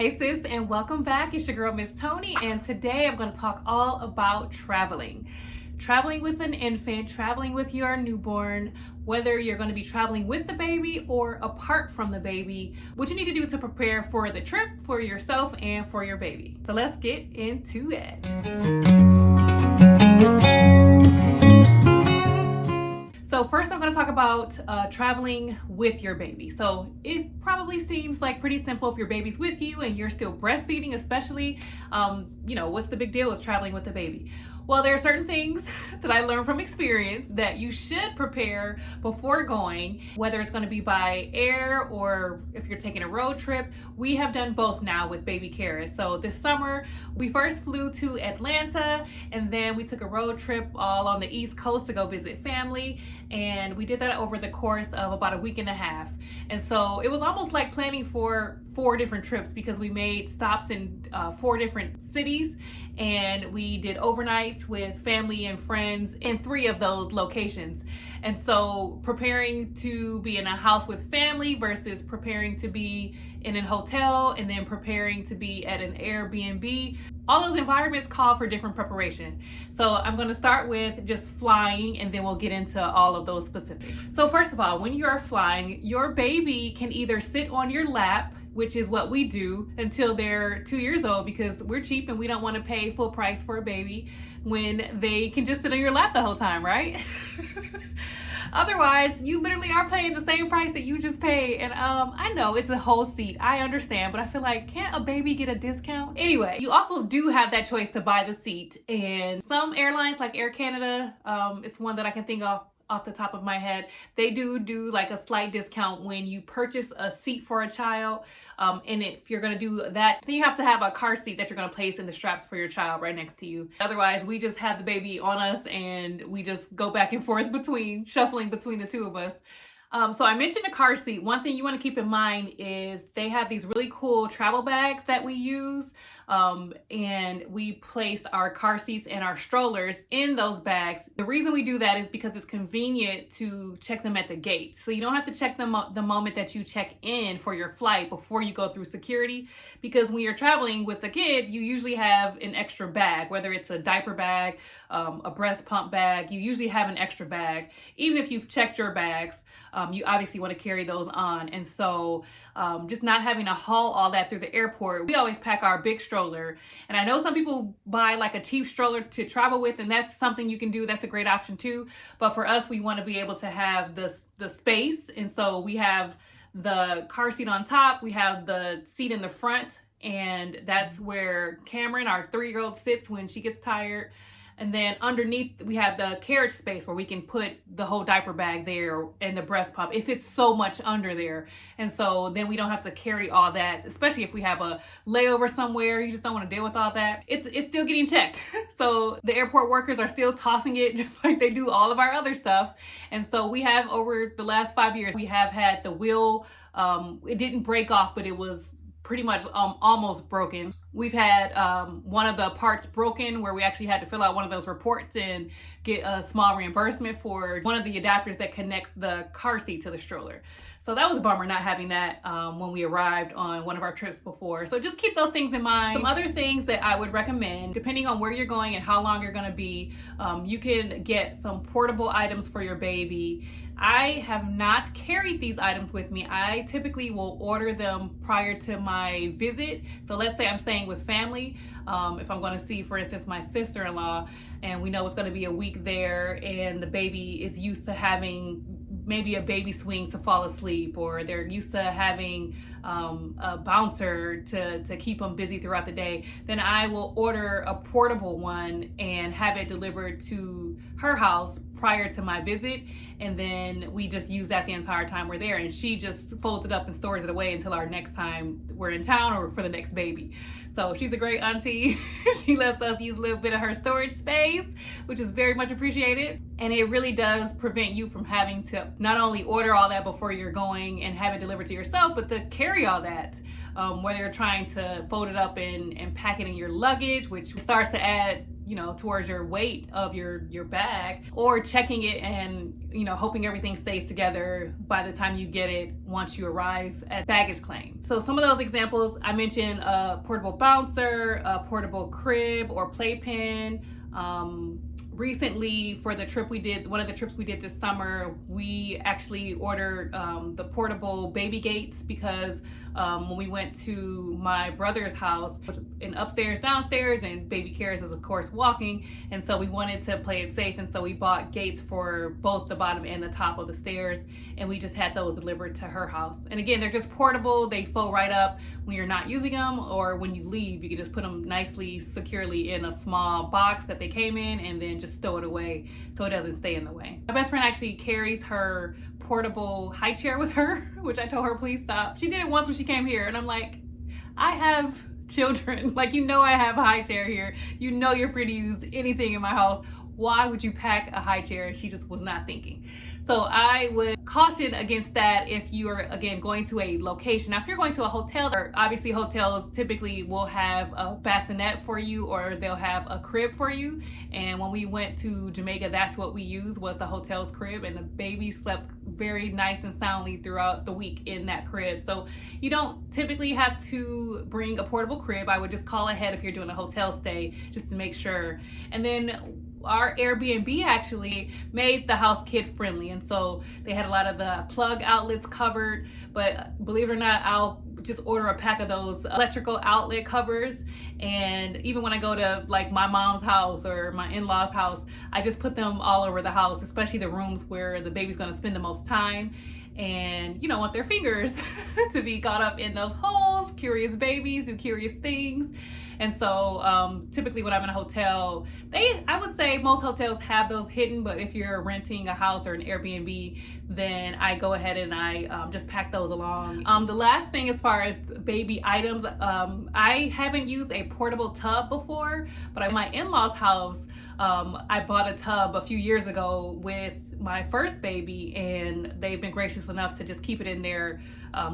Hey sis, and welcome back. It's your girl Miss Toni, and today I'm going to talk all about traveling. Traveling with an infant, traveling with your newborn, whether you're going to be traveling with the baby or apart from the baby, what you need to do to prepare for the trip for yourself and for your baby. So let's get into it. So first I'm going to talk about traveling with your baby. So it probably seems like pretty simple if your baby's with you and you're still breastfeeding, especially, what's the big deal with traveling with the baby? Well, there are certain things that I learned from experience that you should prepare before going, whether it's going to be by air or if you're taking a road trip. We have done both now with baby Karis. So this summer, we first flew to Atlanta and then we took a road trip all on the East Coast to go visit family. And we did that over the course of about a week and a half. And so it was almost like planning for 4 different trips because we made stops in 4 different cities and we did overnights with family and friends in 3 of those locations. And so preparing to be in a house with family versus preparing to be in a hotel and then preparing to be at an Airbnb, all those environments call for different preparation. So I'm going to start with just flying and then we'll get into all of those specifics. So first of all, when you are flying, your baby can either sit on your lap, which is what we do until they're 2 years old because we're cheap and we don't want to pay full price for a baby when they can just sit on your lap the whole time, right? Otherwise, you literally are paying the same price that you just paid. And I know it's a whole seat. I understand, but I feel like, can't a baby get a discount? Anyway, you also do have that choice to buy the seat. And some airlines like Air Canada, it's one that I can think of off the top of my head, they do like a slight discount when you purchase a seat for a child. And if you're gonna do that, then you have to have a car seat that you're gonna place in the straps for your child right next to you. Otherwise, we just have the baby on us and we just go back and forth shuffling between the 2 of us. So I mentioned a car seat. One thing you want to keep in mind is they have these really cool travel bags that we use. And we place our car seats and our strollers in those bags. The reason we do that is because it's convenient to check them at the gate. So you don't have to check them the moment that you check in for your flight before you go through security. Because when you're traveling with a kid, you usually have an extra bag, whether it's a diaper bag, a breast pump bag, you usually have an extra bag. Even if you've checked your bags, you obviously want to carry those on. And so just not having to haul all that through the airport, we always pack our big stroller. And I know some people buy like a cheap stroller to travel with, and that's something you can do. That's a great option too. But for us, we want to be able to have the space. And so we have the car seat on top, we have the seat in the front, and that's where Cameron, our 3-year-old, sits when she gets tired. And then underneath, we have the carriage space where we can put the whole diaper bag there and the breast pump if it's so much under there. And so then we don't have to carry all that, especially if we have a layover somewhere. You just don't want to deal with all that. It's still getting checked. So the airport workers are still tossing it just like they do all of our other stuff. And so we have, over the last 5 years, we have had the wheel. It didn't break off, but it was pretty much almost broken. We've had one of the parts broken where we actually had to fill out one of those reports and get a small reimbursement for one of the adapters that connects the car seat to the stroller. So that was a bummer not having that when we arrived on one of our trips before. So just keep those things in mind. Some other things that I would recommend, depending on where you're going and how long you're gonna be, you can get some portable items for your baby. I have not carried these items with me. I typically will order them prior to my visit. So let's say I'm staying with family. If I'm going to see, for instance, my sister-in-law, and we know it's going to be a week there, and the baby is used to having maybe a baby swing to fall asleep, or they're used to having a bouncer to keep them busy throughout the day, then I will order a portable one and have it delivered to her house prior to my visit, and then we just use that the entire time we're there, and she just folds it up and stores it away until our next time we're in town or for the next baby. So she's a great auntie. She lets us use a little bit of her storage space, which is very much appreciated. And it really does prevent you from having to not only order all that before you're going and have it delivered to yourself, but to carry all that. Whether you're trying to fold it up and pack it in your luggage, which starts to add towards your weight of your bag, or checking it and hoping everything stays together by the time you get it once you arrive at baggage claim. So some of those examples I mentioned: a portable bouncer, a portable crib or playpen. Recently, for the trip we did, one of the trips we did this summer, we actually ordered the portable baby gates, because when we went to my brother's house, and upstairs, downstairs, and baby carriers is of course walking, and so we wanted to play it safe, and so we bought gates for both the bottom and the top of the stairs, and we just had those delivered to her house. And again, they're just portable. They fold right up when you're not using them, or when you leave, you can just put them nicely, securely in a small box that they came in, and then just stow it away so it doesn't stay in the way. My best friend actually carries her portable high chair with her, which I told her, please stop. She did it once when she came here, and I'm like, I have children. Like, I have a high chair here. You're free to use anything in my house. Why would you pack a high chair? And she just was not thinking. So I would caution against that if you are, again, going to a location. Now, if you're going to a hotel, obviously hotels typically will have a bassinet for you, or they'll have a crib for you. And when we went to Jamaica, that's what we used, was the hotel's crib, and the baby slept very nice and soundly throughout the week in that crib. So you don't typically have to bring a portable crib. I would just call ahead if you're doing a hotel stay, just to make sure. And then our Airbnb actually made the house kid friendly, and so they had a lot of the plug outlets covered. But believe it or not, I'll just order a pack of those electrical outlet covers, and even when I go to like my mom's house or my in-laws house, I just put them all over the house, especially the rooms where the baby's going to spend the most time, and want their fingers to be caught up in those holes. Curious babies do curious things. And so typically when I'm in a hotel, I would say most hotels have those hidden, but if you're renting a house or an Airbnb, then I go ahead and I just pack those along. The last thing, as far as baby items, I haven't used a portable tub before, but at my in-laws house, I bought a tub a few years ago with my first baby, and they've been gracious enough to just keep it in their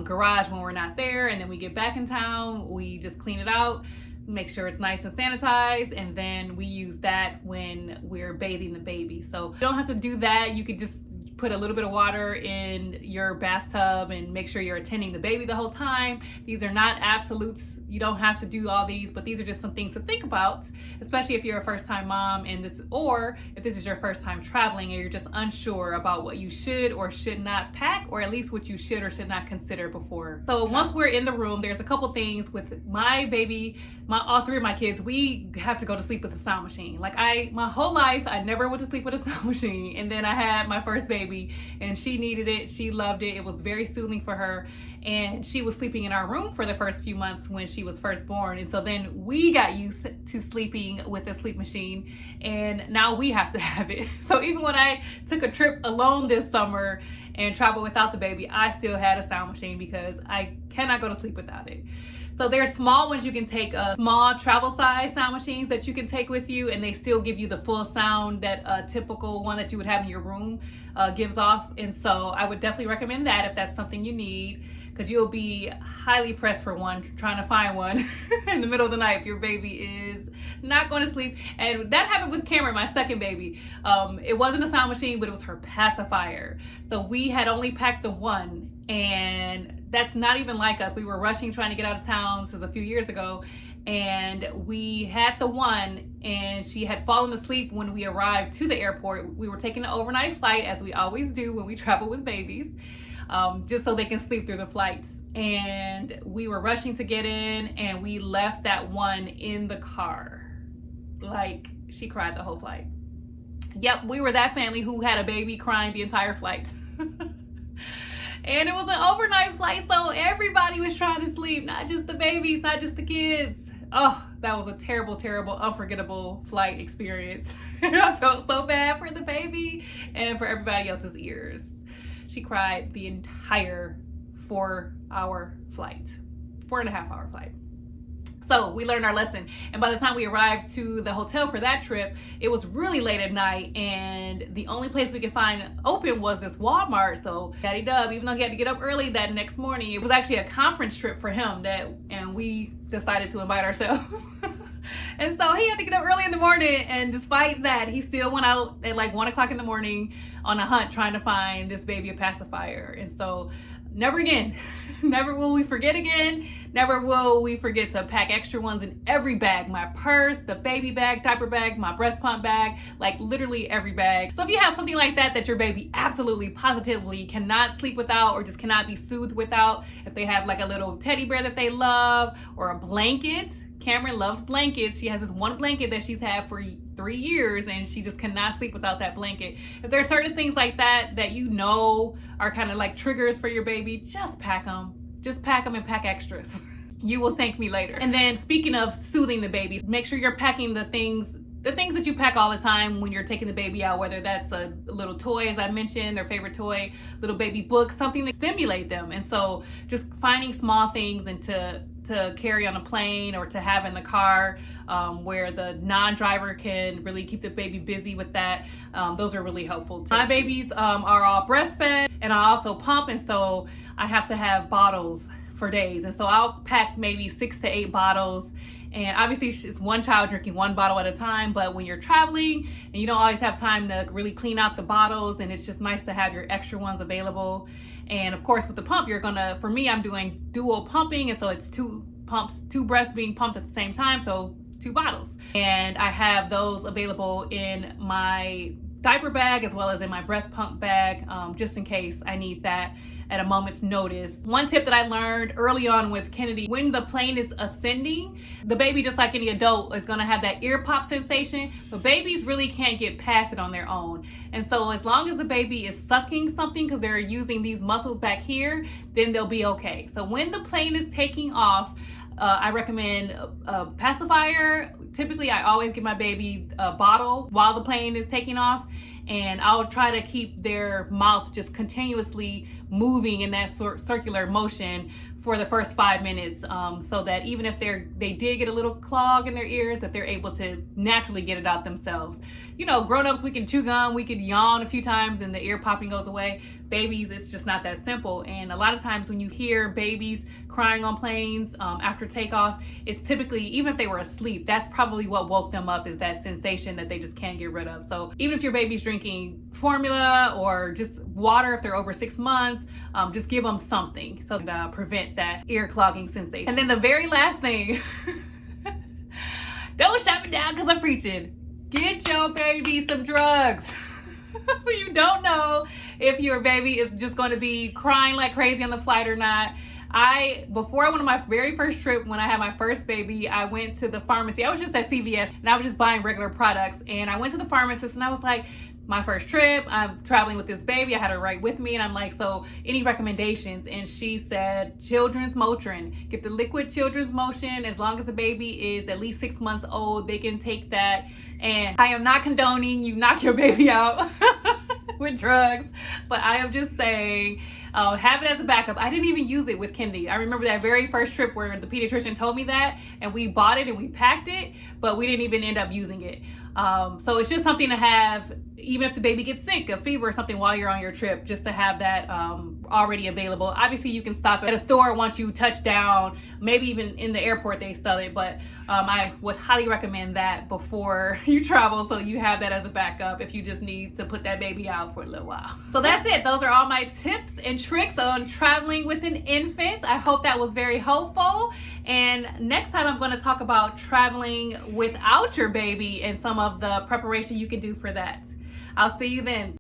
garage when we're not there, and then we get back in town, we just clean it out, make sure it's nice and sanitized, and then we use that when we're bathing the baby. So you don't have to do that. You could just put a little bit of water in your bathtub and make sure you're attending the baby the whole time. These are not absolutes. You don't have to do all these, but these are just some things to think about, especially if you're a first-time mom, or if this is your first time traveling and you're just unsure about what you should or should not pack, or at least what you should or should not consider before. So once we're in the room, there's a couple things with my baby. All three of my kids, we have to go to sleep with a sound machine. Like, my whole life, I never went to sleep with a sound machine, and then I had my first baby, and she needed it. She loved it. It was very soothing for her. And she was sleeping in our room for the first few months when she was first born. And so then we got used to sleeping with a sleep machine, and now we have to have it. So even when I took a trip alone this summer and traveled without the baby, I still had a sound machine because I cannot go to sleep without it. So there's small ones you can take, small travel size sound machines that you can take with you, and they still give you the full sound that a typical one that you would have in your room gives off. And so I would definitely recommend that if that's something you need, because you'll be highly pressed for one, trying to find one in the middle of the night if your baby is not going to sleep. And that happened with Cameron, my second baby. It wasn't a sound machine, but it was her pacifier. So we had only packed the one, and that's not even like us. We were rushing, trying to get out of town. This was a few years ago, and we had the one, and she had fallen asleep when we arrived to the airport. We were taking an overnight flight, as we always do when we travel with babies, just so they can sleep through the flights. And we were rushing to get in, and we left that one in the car. Like, she cried the whole flight. Yep, we were that family who had a baby crying the entire flight. And it was an overnight flight, so everybody was trying to sleep, not just the babies, not just the kids. Oh, that was a terrible, terrible, unforgettable flight experience. I felt so bad for the baby and for everybody else's ears. She cried the entire 4-hour flight, 4.5-hour flight. So we learned our lesson, and by the time we arrived to the hotel for that trip, it was really late at night, and the only place we could find open was this Walmart. So Daddy Dub, even though he had to get up early that next morning, it was actually a conference trip for him, and we decided to invite ourselves. And so he had to get up early in the morning, and despite that, he still went out at like 1 o'clock in the morning on a hunt trying to find this baby a pacifier. And so never again, never will we forget again. Never will we forget to pack extra ones in every bag. My purse, the baby bag, diaper bag, my breast pump bag, like literally every bag. So if you have something like that your baby absolutely, positively cannot sleep without, or just cannot be soothed without, if they have like a little teddy bear that they love, or a blanket. Cameron loves blankets. She has this one blanket that she's had for 3 years, and she just cannot sleep without that blanket. If there are certain things like that you know are kind of like triggers for your baby, just pack them. Just pack them and pack extras. You will thank me later. And then speaking of soothing the babies, make sure you're packing the things that you pack all the time when you're taking the baby out, whether that's a little toy, as I mentioned, their favorite toy, little baby book, something to stimulate them. And so just finding small things and to carry on a plane or to have in the car, where the non-driver can really keep the baby busy with that. Those are really helpful too. My babies are all breastfed, and I also pump, and so I have to have bottles for days. And so I'll pack maybe 6 to 8 bottles. And obviously it's one child drinking 1 bottle at a time, but when you're traveling and you don't always have time to really clean out the bottles, and it's just nice to have your extra ones available. And of course with the pump, for me, I'm doing dual pumping, and so it's 2 pumps, 2 breasts being pumped at the same time, so 2 bottles. And I have those available in my diaper bag as well as in my breast pump bag, just in case I need that at a moment's notice. One tip that I learned early on with Kennedy, when the plane is ascending, the baby, just like any adult, is gonna have that ear pop sensation, but babies really can't get past it on their own. And so as long as the baby is sucking something, because they're using these muscles back here, then they'll be okay. So when the plane is taking off, I recommend a pacifier. Typically, I always give my baby a bottle while the plane is taking off, and I'll try to keep their mouth just continuously moving in that circular motion for the first 5 minutes, so that even if they did get a little clog in their ears, that they're able to naturally get it out themselves. You know, grown-ups, we can chew gum, we could yawn a few times and the ear popping goes away. Babies, it's just not that simple. And a lot of times when you hear babies crying on planes after takeoff, it's typically, even if they were asleep, that's probably what woke them up, is that sensation that they just can't get rid of. So even if your baby's drinking formula or just water, if they're over 6 months, just give them something so to prevent that ear clogging sensation. And then the very last thing, don't shut me down because I'm preaching. Get your baby some drugs. So you don't know if your baby is just going to be crying like crazy on the flight or not. Before I went on my very first trip, when I had my first baby, I went to the pharmacy. I was just at CVS and I was just buying regular products. And I went to the pharmacist and I was like, my first trip, I'm traveling with this baby, I had her right with me, and I'm like, so any recommendations? And she said children's Motrin. Get the liquid children's motion. As long as the baby is at least 6 months old, they can take that. And I am not condoning you knock your baby out with drugs, but I am just saying, have it as a backup. I didn't even use it with Kennedy. I remember that very first trip where the pediatrician told me that, and we bought it and we packed it, but we didn't even end up using it. So it's just something to have, even if the baby gets sick, a fever or something while you're on your trip, just to have that already available. Obviously you can stop at a store once you touch down, maybe even in the airport they sell it, but I would highly recommend that before you travel, so you have that as a backup if you just need to put that baby out for a little while. So that's it. Those are all my tips and tricks on traveling with an infant. I hope that was very helpful. And next time I'm going to talk about traveling without your baby and some of the preparation you can do for that. I'll see you then.